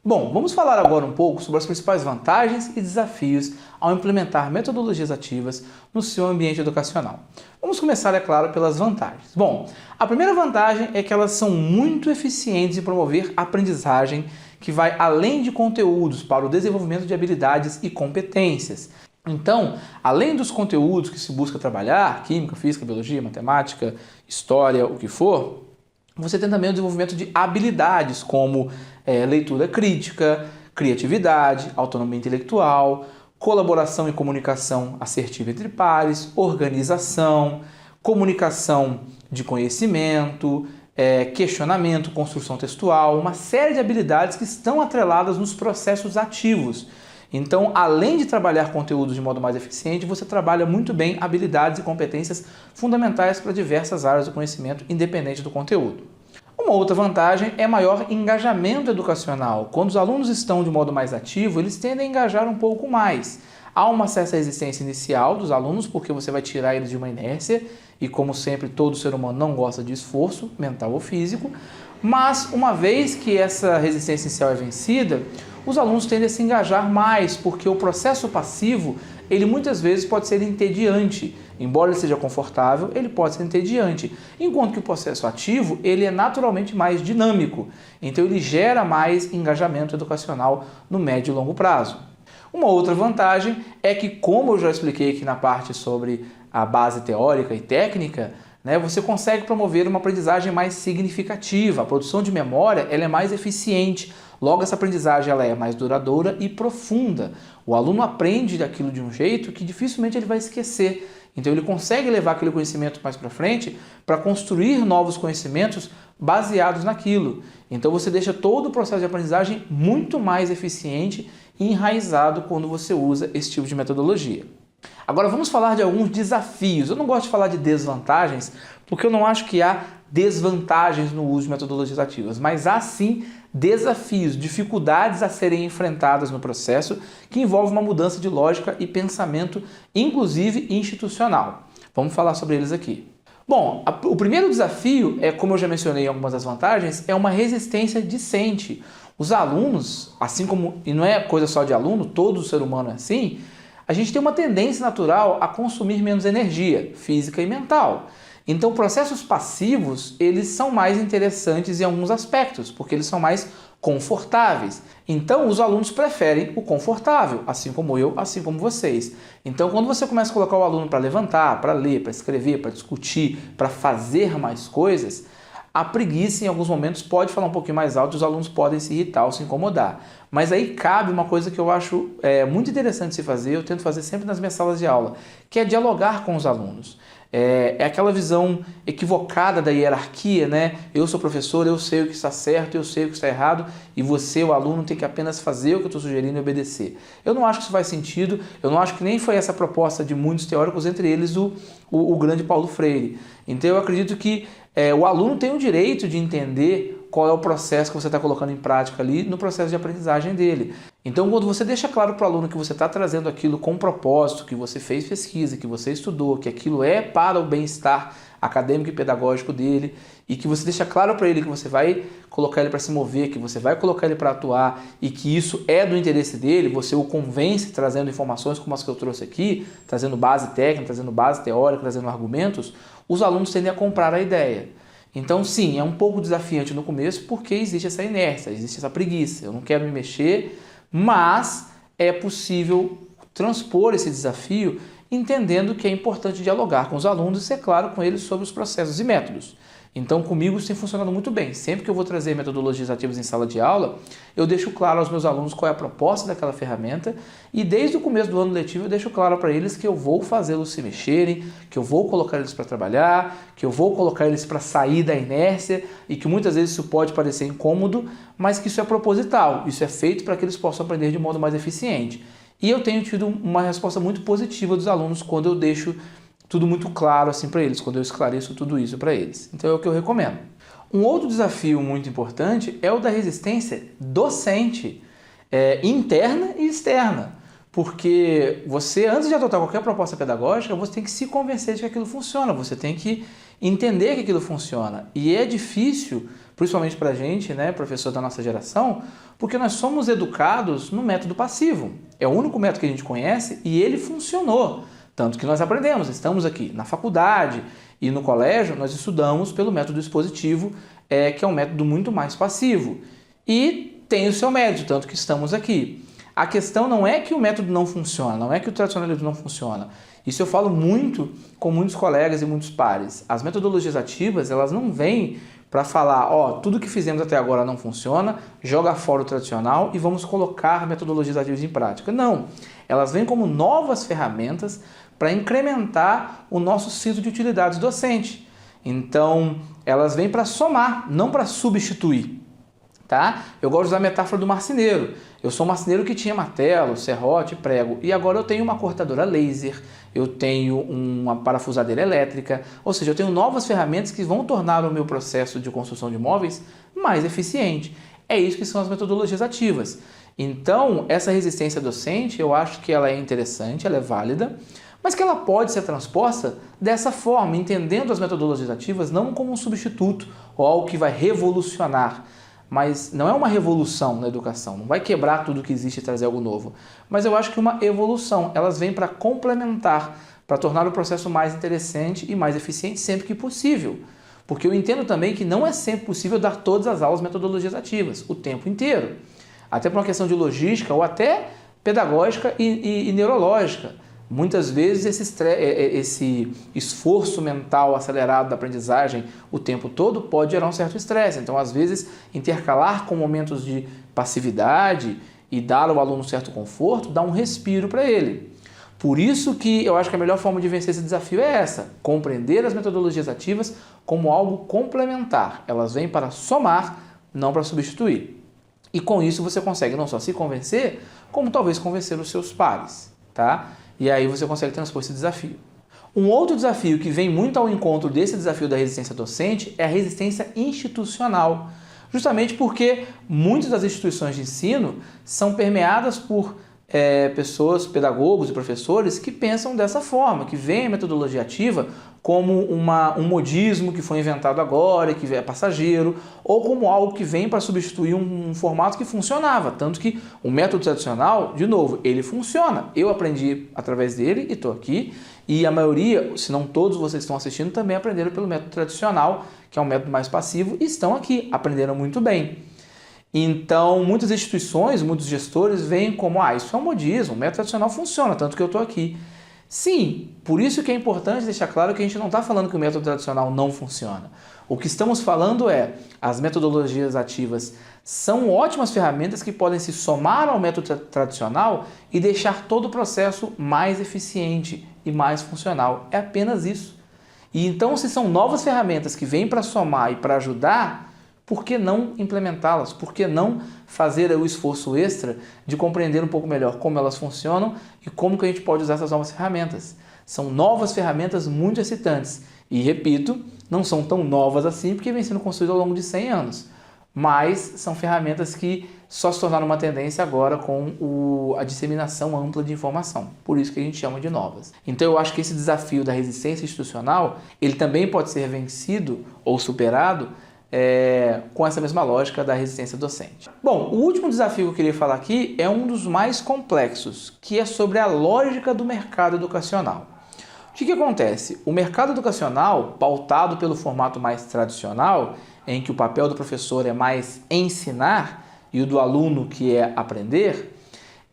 Bom, vamos falar agora um pouco sobre as principais vantagens e desafios ao implementar metodologias ativas no seu ambiente educacional. Vamos começar, é claro, pelas vantagens. Bom, a primeira vantagem é que elas são muito eficientes em promover aprendizagem que vai além de conteúdos para o desenvolvimento de habilidades e competências. Então, além dos conteúdos que se busca trabalhar, química, física, biologia, matemática, história, o que for, você tem também o desenvolvimento de habilidades como leitura crítica, criatividade, autonomia intelectual, colaboração e comunicação assertiva entre pares, organização, comunicação de conhecimento, questionamento, construção textual, uma série de habilidades que estão atreladas nos processos ativos. Então, além de trabalhar conteúdos de modo mais eficiente, você trabalha muito bem habilidades e competências fundamentais para diversas áreas do conhecimento, independente do conteúdo. Uma outra vantagem é maior engajamento educacional. Quando os alunos estão de modo mais ativo, eles tendem a engajar um pouco mais. Há uma certa resistência inicial dos alunos, porque você vai tirar eles de uma inércia, e como sempre, todo ser humano não gosta de esforço, mental ou físico, mas uma vez que essa resistência inicial é vencida, os alunos tendem a se engajar mais, porque o processo passivo, ele muitas vezes pode ser entediante. Embora ele seja confortável, ele pode ser entediante. Enquanto que o processo ativo, ele é naturalmente mais dinâmico. Então ele gera mais engajamento educacional no médio e longo prazo. Uma outra vantagem é que, como eu já expliquei aqui na parte sobre a base teórica e técnica, você consegue promover uma aprendizagem mais significativa. A produção de memória ela é mais eficiente. Logo, essa aprendizagem ela é mais duradoura e profunda. O aluno aprende daquilo de um jeito que dificilmente ele vai esquecer. Então ele consegue levar aquele conhecimento mais para frente para construir novos conhecimentos baseados naquilo. Então você deixa todo o processo de aprendizagem muito mais eficiente e enraizado quando você usa esse tipo de metodologia. Agora vamos falar de alguns desafios. Eu não gosto de falar de desvantagens, porque eu não acho que há desvantagens no uso de metodologias ativas, mas há sim desafios, dificuldades a serem enfrentadas no processo que envolve uma mudança de lógica e pensamento, inclusive institucional. Vamos falar sobre eles aqui. Bom, o primeiro desafio é, como eu já mencionei em algumas das vantagens, é uma resistência discente. Os alunos, assim como, e não é coisa só de aluno, todo ser humano é assim, a gente tem uma tendência natural a consumir menos energia física e mental. Então, processos passivos, eles são mais interessantes em alguns aspectos, porque eles são mais confortáveis. Então, os alunos preferem o confortável, assim como eu, assim como vocês. Então, quando você começa a colocar o aluno para levantar, para ler, para escrever, para discutir, para fazer mais coisas, a preguiça em alguns momentos pode falar um pouquinho mais alto e os alunos podem se irritar ou se incomodar. Mas aí cabe uma coisa que eu acho muito interessante se fazer, eu tento fazer sempre nas minhas salas de aula, que é dialogar com os alunos. É aquela visão equivocada da hierarquia, Eu sou professor, eu sei o que está certo, eu sei o que está errado e você, o aluno, tem que apenas fazer o que eu estou sugerindo e obedecer. Eu não acho que isso faz sentido, eu não acho que nem foi essa a proposta de muitos teóricos, entre eles o grande Paulo Freire. Então eu acredito que o aluno tem o direito de entender qual é o processo que você está colocando em prática ali no processo de aprendizagem dele. Então, quando você deixa claro para o aluno que você está trazendo aquilo com propósito, que você fez pesquisa, que você estudou, que aquilo é para o bem-estar acadêmico e pedagógico dele, e que você deixa claro para ele que você vai colocar ele para se mover, que você vai colocar ele para atuar e que isso é do interesse dele, você o convence trazendo informações como as que eu trouxe aqui, trazendo base técnica, trazendo base teórica, trazendo argumentos, os alunos tendem a comprar a ideia. Então, sim, é um pouco desafiante no começo porque existe essa inércia, existe essa preguiça. Eu não quero me mexer, mas é possível transpor esse desafio entendendo que é importante dialogar com os alunos e ser claro com eles sobre os processos e métodos. Então, comigo isso tem funcionado muito bem. Sempre que eu vou trazer metodologias ativas em sala de aula, eu deixo claro aos meus alunos qual é a proposta daquela ferramenta e desde o começo do ano letivo eu deixo claro para eles que eu vou fazê-los se mexerem, que eu vou colocar eles para trabalhar, que eu vou colocar eles para sair da inércia e que muitas vezes isso pode parecer incômodo, mas que isso é proposital, isso é feito para que eles possam aprender de modo mais eficiente. E eu tenho tido uma resposta muito positiva dos alunos quando eu deixo tudo muito claro assim para eles, quando eu esclareço tudo isso para eles. Então é o que eu recomendo. Um outro desafio muito importante é o da resistência docente, interna e externa. Porque você, antes de adotar qualquer proposta pedagógica, você tem que se convencer de que aquilo funciona, você tem que entender que aquilo funciona. E é difícil, principalmente para a gente, né, professor da nossa geração, porque nós somos educados no método passivo. É o único método que a gente conhece e ele funcionou. Tanto que nós aprendemos, estamos aqui na faculdade e no colégio, nós estudamos pelo método expositivo, que é um método muito mais passivo. E tem o seu mérito, tanto que estamos aqui. A questão não é que o método não funciona, não é que o tradicionalismo não funciona. Isso eu falo muito com muitos colegas e muitos pares. As metodologias ativas, elas não vêm para falar, tudo que fizemos até agora não funciona, joga fora o tradicional e vamos colocar metodologias ativas em prática. Não, elas vêm como novas ferramentas para incrementar o nosso ciclo de utilidades docente. Então, elas vêm para somar, não para substituir. Tá? Eu gosto de usar a metáfora do marceneiro. Eu sou um marceneiro que tinha martelo, serrote, prego e agora eu tenho uma cortadora laser, eu tenho uma parafusadeira elétrica, ou seja, eu tenho novas ferramentas que vão tornar o meu processo de construção de móveis mais eficiente. É isso que são as metodologias ativas. Então, essa resistência docente, eu acho que ela é interessante, ela é válida, mas que ela pode ser transposta dessa forma, entendendo as metodologias ativas não como um substituto ou algo que vai revolucionar. Mas não é uma revolução na educação, não vai quebrar tudo que existe e trazer algo novo. Mas eu acho que uma evolução, elas vêm para complementar, para tornar o processo mais interessante e mais eficiente sempre que possível. Porque eu entendo também que não é sempre possível dar todas as aulas metodologias ativas, o tempo inteiro. Até por uma questão de logística ou até pedagógica e neurológica. Muitas vezes esse esforço mental acelerado da aprendizagem o tempo todo pode gerar um certo estresse. Então, às vezes, intercalar com momentos de passividade e dar ao aluno um certo conforto dá um respiro para ele. Por isso que eu acho que a melhor forma de vencer esse desafio é essa, compreender as metodologias ativas como algo complementar. Elas vêm para somar, não para substituir. E com isso você consegue não só se convencer, como talvez convencer os seus pares, tá? E aí você consegue transpor esse desafio. Um outro desafio que vem muito ao encontro desse desafio da resistência docente é a resistência institucional. Justamente porque muitas das instituições de ensino são permeadas por pessoas, pedagogos e professores que pensam dessa forma, que veem a metodologia ativa como um modismo que foi inventado agora e que é passageiro, ou como algo que vem para substituir um formato que funcionava. Tanto que o método tradicional, de novo, ele funciona. Eu aprendi através dele e estou aqui, e a maioria, se não todos vocês que estão assistindo, também aprenderam pelo método tradicional, que é um método mais passivo, e estão aqui, aprenderam muito bem. Então, muitas instituições, muitos gestores veem como, isso é um modismo, o método tradicional funciona, tanto que eu estou aqui. Sim, por isso que é importante deixar claro que a gente não está falando que o método tradicional não funciona. O que estamos falando é, as metodologias ativas são ótimas ferramentas que podem se somar ao método tradicional e deixar todo o processo mais eficiente e mais funcional. É apenas isso. E então, se são novas ferramentas que vêm para somar e para ajudar, por que não implementá-las? Por que não fazer o esforço extra de compreender um pouco melhor como elas funcionam e como que a gente pode usar essas novas ferramentas? São novas ferramentas muito excitantes. E, repito, não são tão novas assim porque vêm sendo construídas ao longo de 100 anos. Mas são ferramentas que só se tornaram uma tendência agora com a disseminação ampla de informação. Por isso que a gente chama de novas. Então eu acho que esse desafio da resistência institucional, ele também pode ser vencido ou superado com essa mesma lógica da resistência docente. Bom, o último desafio que eu queria falar aqui é um dos mais complexos, que é sobre a lógica do mercado educacional. O que acontece? O mercado educacional, pautado pelo formato mais tradicional, em que o papel do professor é mais ensinar e o do aluno que é aprender,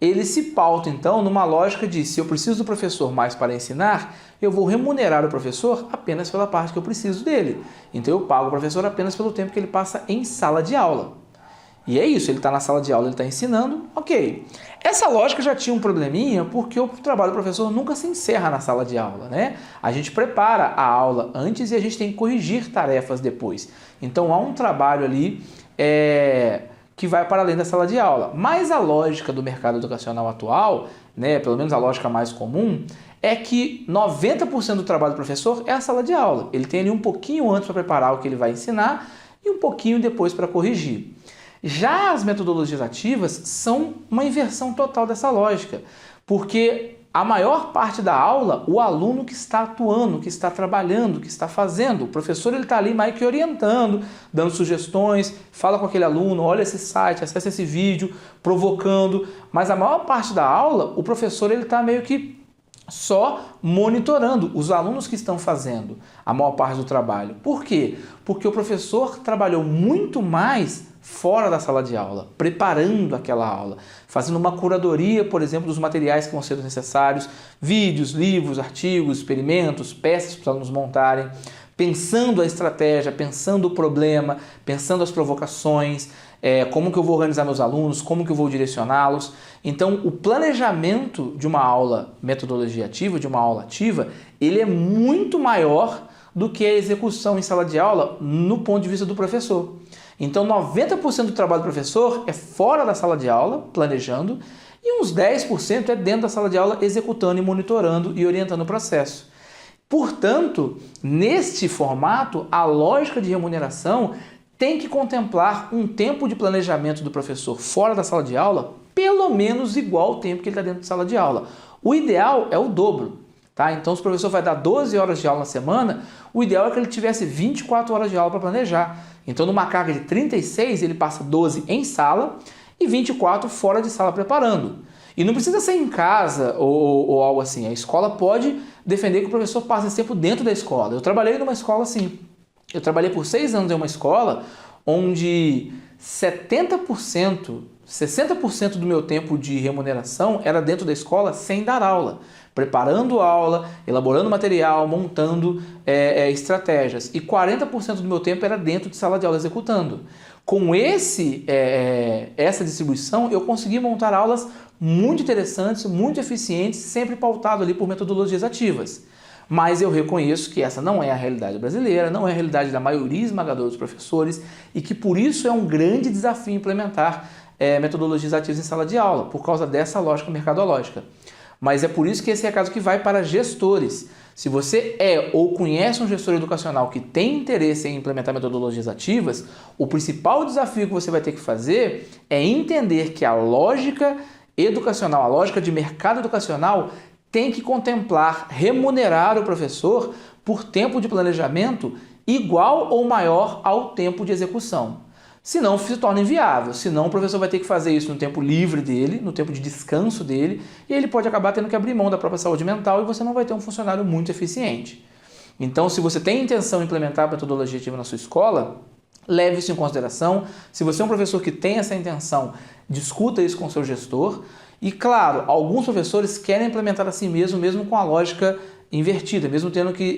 ele se pauta então numa lógica de se eu preciso do professor mais para ensinar, eu vou remunerar o professor apenas pela parte que eu preciso dele. Então eu pago o professor apenas pelo tempo que ele passa em sala de aula. E é isso, ele está na sala de aula, ele está ensinando, ok. Essa lógica já tinha um probleminha porque o trabalho do professor nunca se encerra na sala de aula, né? A gente prepara a aula antes e a gente tem que corrigir tarefas depois. Então há um trabalho ali que vai para além da sala de aula. Mas a lógica do mercado educacional atual, né, pelo menos a lógica mais comum, é que 90% do trabalho do professor é a sala de aula. Ele tem ali um pouquinho antes para preparar o que ele vai ensinar e um pouquinho depois para corrigir. Já as metodologias ativas são uma inversão total dessa lógica, porque a maior parte da aula, o aluno que está atuando, que está trabalhando, que está fazendo. O professor está ali meio que orientando, dando sugestões, fala com aquele aluno, olha esse site, acessa esse vídeo, provocando. Mas a maior parte da aula, o professor está meio que só monitorando os alunos que estão fazendo a maior parte do trabalho. Por quê? Porque o professor trabalhou muito mais fora da sala de aula, preparando aquela aula, fazendo uma curadoria, por exemplo, dos materiais que vão ser necessários, vídeos, livros, artigos, experimentos, peças para os alunos montarem, pensando a estratégia, pensando o problema, pensando as provocações, como que eu vou organizar meus alunos, como que eu vou direcioná-los. Então, o planejamento de uma aula metodologia ativa, de uma aula ativa, ele é muito maior do que a execução em sala de aula no ponto de vista do professor. Então, 90% do trabalho do professor é fora da sala de aula, planejando, e uns 10% é dentro da sala de aula, executando e monitorando e orientando o processo. Portanto, neste formato, a lógica de remuneração tem que contemplar um tempo de planejamento do professor fora da sala de aula, pelo menos igual ao tempo que ele está dentro da sala de aula. O ideal é o dobro. Tá? Então, se o professor vai dar 12 horas de aula na semana, o ideal é que ele tivesse 24 horas de aula para planejar. Então, numa carga de 36, ele passa 12 em sala e 24 fora de sala preparando. E não precisa ser em casa ou algo assim. A escola pode defender que o professor passe esse tempo dentro da escola. Eu trabalhei numa escola assim. Eu trabalhei por 6 anos em uma escola onde 60% do meu tempo de remuneração era dentro da escola sem dar aula, preparando aula, elaborando material, montando estratégias. E 40% do meu tempo era dentro de sala de aula executando. Com essa distribuição, eu consegui montar aulas muito interessantes, muito eficientes, sempre pautado ali por metodologias ativas. Mas eu reconheço que essa não é a realidade brasileira, não é a realidade da maioria esmagadora dos professores e que por isso é um grande desafio implementar metodologias ativas em sala de aula, por causa dessa lógica mercadológica. Mas é por isso que esse recado que vai para gestores. Se você é ou conhece um gestor educacional que tem interesse em implementar metodologias ativas, o principal desafio que você vai ter que fazer é entender que a lógica educacional, a lógica de mercado educacional tem que contemplar remunerar o professor por tempo de planejamento igual ou maior ao tempo de execução. Senão se torna inviável, senão o professor vai ter que fazer isso no tempo livre dele, no tempo de descanso dele, e ele pode acabar tendo que abrir mão da própria saúde mental e você não vai ter um funcionário muito eficiente. Então, se você tem intenção de implementar a metodologia ativa na sua escola, leve isso em consideração. Se você é um professor que tem essa intenção, discuta isso com o seu gestor. E claro, alguns professores querem implementar assim mesmo com a lógica invertida, mesmo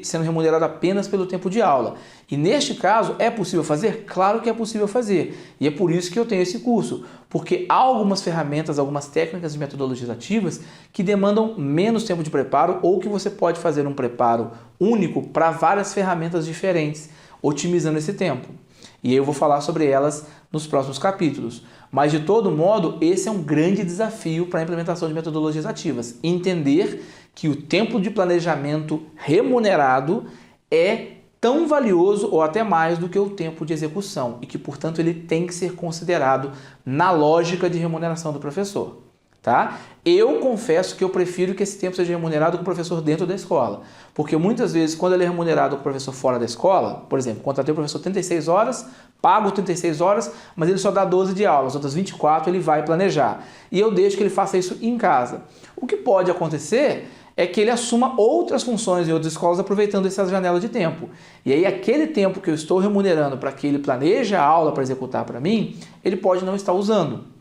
sendo remunerado apenas pelo tempo de aula. E neste caso, é possível fazer? Claro que é possível fazer. E é por isso que eu tenho esse curso, porque há algumas ferramentas, algumas técnicas de metodologias ativas que demandam menos tempo de preparo ou que você pode fazer um preparo único para várias ferramentas diferentes, otimizando esse tempo. E eu vou falar sobre elas nos próximos capítulos. Mas, de todo modo, esse é um grande desafio para a implementação de metodologias ativas. Entender que o tempo de planejamento remunerado é tão valioso ou até mais do que o tempo de execução e que, portanto, ele tem que ser considerado na lógica de remuneração do professor. Tá? Eu confesso que eu prefiro que esse tempo seja remunerado com o professor dentro da escola, porque muitas vezes quando ele é remunerado com o professor fora da escola, por exemplo, contratei o professor 36 horas, pago 36 horas, mas ele só dá 12 de aula, as outras 24 ele vai planejar, e eu deixo que ele faça isso em casa. O que pode acontecer é que ele assuma outras funções em outras escolas aproveitando essa janela de tempo. E aí aquele tempo que eu estou remunerando para que ele planeje a aula para executar para mim, ele pode não estar usando.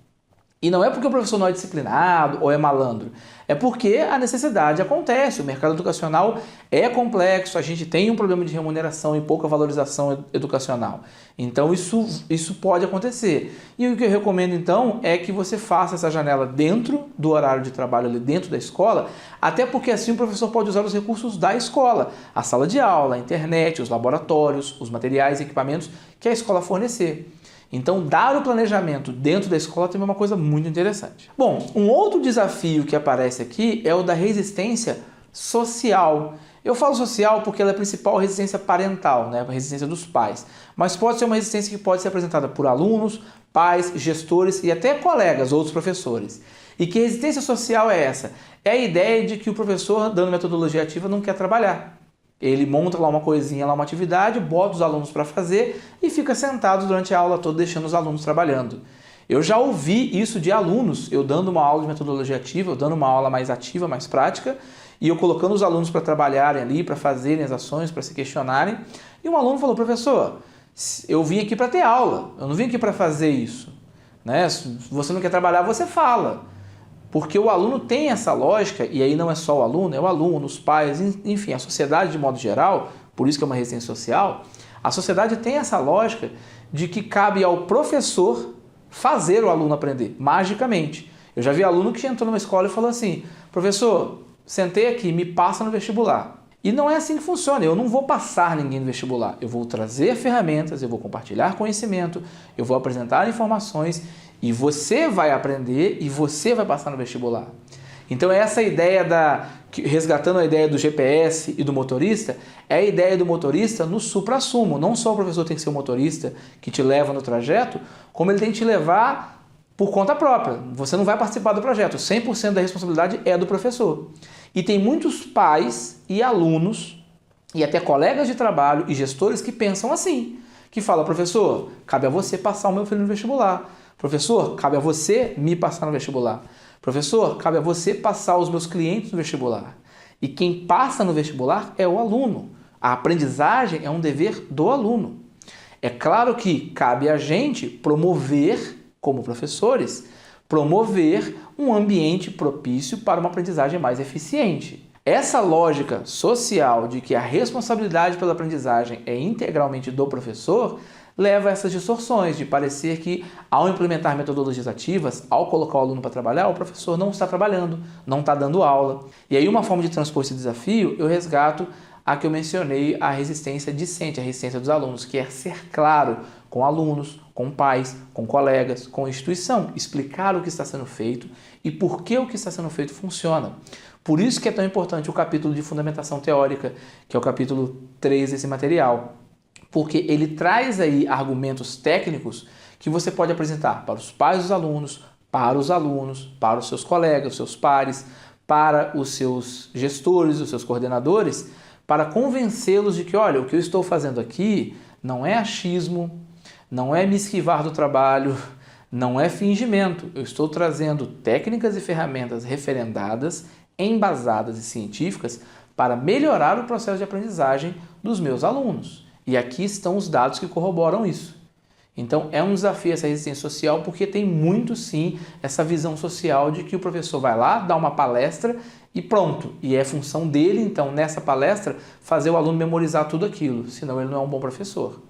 E não é porque o professor não é disciplinado ou é malandro, é porque a necessidade acontece, o mercado educacional é complexo, a gente tem um problema de remuneração e pouca valorização educacional. Então isso pode acontecer. E o que eu recomendo então é que você faça essa janela dentro do horário de trabalho, ali dentro da escola, até porque assim o professor pode usar os recursos da escola, a sala de aula, a internet, os laboratórios, os materiais e equipamentos que a escola fornecer. Então, dar o planejamento dentro da escola também é uma coisa muito interessante. Bom, um outro desafio que aparece aqui é o da resistência social. Eu falo social porque ela é a principal resistência parental, né? A resistência dos pais. Mas pode ser uma resistência que pode ser apresentada por alunos, pais, gestores e até colegas, outros professores. E que resistência social é essa? É a ideia de que o professor, dando metodologia ativa, não quer trabalhar. Ele monta lá uma coisinha, lá uma atividade, bota os alunos para fazer e fica sentado durante a aula toda deixando os alunos trabalhando. Eu já ouvi isso de alunos, eu dando uma aula de metodologia ativa, eu dando uma aula mais ativa, mais prática, e eu colocando os alunos para trabalharem ali, para fazerem as ações, para se questionarem. E um aluno falou, professor, eu vim aqui para ter aula, eu não vim aqui para fazer isso. Né? Se você não quer trabalhar, você fala. Porque o aluno tem essa lógica, e aí não é só o aluno, é o aluno, os pais, enfim, a sociedade de modo geral, por isso que é uma resistência social, a sociedade tem essa lógica de que cabe ao professor fazer o aluno aprender, magicamente. Eu já vi aluno que entrou numa escola e falou assim, professor, sentei aqui, me passa no vestibular. E não é assim que funciona, eu não vou passar ninguém no vestibular, eu vou trazer ferramentas, eu vou compartilhar conhecimento, eu vou apresentar informações e você vai aprender e você vai passar no vestibular. Então essa ideia resgatando a ideia do GPS e do motorista, é a ideia do motorista no supra-sumo. Não só o professor tem que ser o motorista que te leva no trajeto, como ele tem que te levar por conta própria. Você não vai participar do projeto, 100% da responsabilidade é do professor. E tem muitos pais e alunos, e até colegas de trabalho e gestores que pensam assim, que falam, professor, cabe a você passar o meu filho no vestibular. Professor, cabe a você me passar no vestibular. Professor, cabe a você passar os meus clientes no vestibular. E quem passa no vestibular é o aluno. A aprendizagem é um dever do aluno. É claro que cabe a gente promover, como professores, promover um ambiente propício para uma aprendizagem mais eficiente. Essa lógica social de que a responsabilidade pela aprendizagem é integralmente do professor leva a essas distorções de parecer que, ao implementar metodologias ativas, ao colocar o aluno para trabalhar, o professor não está trabalhando, não está dando aula. E aí uma forma de transpor esse desafio, eu resgato a que eu mencionei, a resistência discente, a resistência dos alunos, que é ser claro com alunos, com pais, com colegas, com instituição, explicar o que está sendo feito e por que o que está sendo feito funciona. Por isso que é tão importante o capítulo de fundamentação teórica, que é o capítulo 3 desse material. Porque ele traz aí argumentos técnicos que você pode apresentar para os pais dos alunos, para os seus colegas, os seus pares, para os seus gestores, os seus coordenadores, para convencê-los de que, olha, o que eu estou fazendo aqui não é achismo, não é me esquivar do trabalho, não é fingimento. Eu estou trazendo técnicas e ferramentas referendadas, embasadas e científicas para melhorar o processo de aprendizagem dos meus alunos. E aqui estão os dados que corroboram isso. Então é um desafio essa resistência social porque tem muito sim essa visão social de que o professor vai lá, dá uma palestra e pronto. E é função dele, então, nessa palestra, fazer o aluno memorizar tudo aquilo, senão ele não é um bom professor.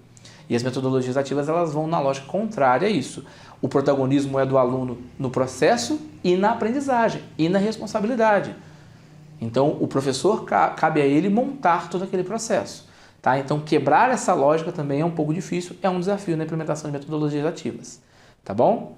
E as metodologias ativas elas vão na lógica contrária a isso. O protagonismo é do aluno no processo e na aprendizagem e na responsabilidade. Então o professor, cabe a ele montar todo aquele processo. Tá? Então, quebrar essa lógica também é um pouco difícil, é um desafio na implementação de metodologias ativas. Tá bom?